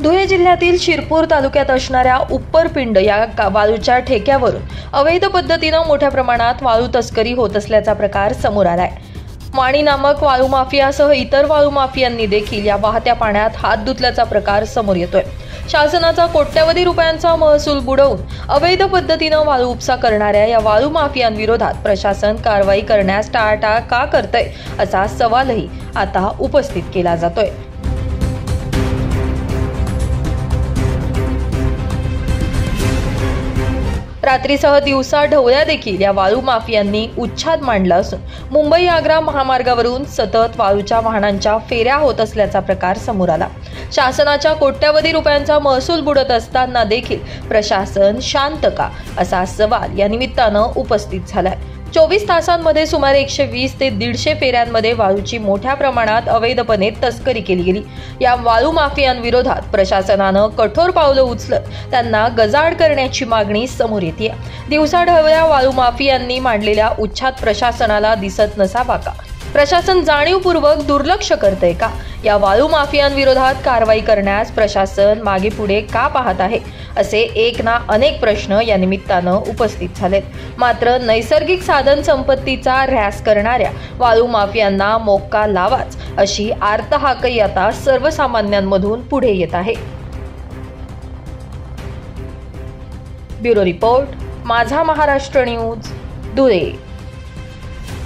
धुळे जिल्ह्यातील शिरपूर तालुक्यात असणाऱ्या उप्परपिंड या वाळूच्या ठेक्यावरून अवैध पद्धतीनं मोठ्या प्रमाणात वाळू तस्करी होत असल्याचा प्रकार समोर आलाय। माणी नामक वाळू माफियासह इतर वाळू माफियांनी देखील या वाहत्या पाण्यात हात धुतल्याचा प्रकार समोर येतोय। शासनाचा कोट्यवधी रुपयांचा महसूल बुडवून अवैध पद्धतीनं वाळू उपसा करणाऱ्या या वाळू माफियांविरोधात प्रशासन कारवाई करण्यास टाळाटाळ का करतंय असा सवालही आता उपस्थित केला जातोय। रात्रीसह दिवसा ढवळ्या देखील या वाळू माफियांनी उच्छाद मांडला असून मुंबई आग्रा महामार्गावरून सतत वाळूच्या वाहनांच्या फेऱ्या होत असल्याचा प्रकार समोर आला। शासनाच्या कोट्यवधी रुपयांचा महसूल बुडत असताना देखील प्रशासन शांत का असा सवाल या निमित्तानं उपस्थित झालाय। 24 तासांमध्ये सुमारे 120 ते 150 फेऱ्यांमध्ये वाळूची मोठ्या प्रमाणात अवैधपणे तस्करी केली गेली। या वाळू माफियांविरोधात प्रशासनानं कठोर पावलं उचलत त्यांना गजाआड करण्याची मागणी समोर येते। दिवसाढवळ्या वाळू माफियांनी मांडलेल्या उच्छाद प्रशासनाला दिसत नसावा का? प्रशासन जाणीवपूर्वक दुर्लक्ष करतंय का? या वाळू माफियांविरोधात कारवाई करण्यास प्रशासन मागे पुढे का पाहत आहे? असे एक ना अनेक प्रश्न या निमित्तानं उपस्थित झालेत। मात्र नैसर्गिक साधन संपत्तीचा ऱ्हास करणाऱ्या वाळू माफियांना मोक्का लावाच अशी आर्तहाकही आता सर्वसामान्यांमधून पुढे येत आहे। ब्युरो रिपोर्ट, माझा महाराष्ट्र न्यूज, धुळे।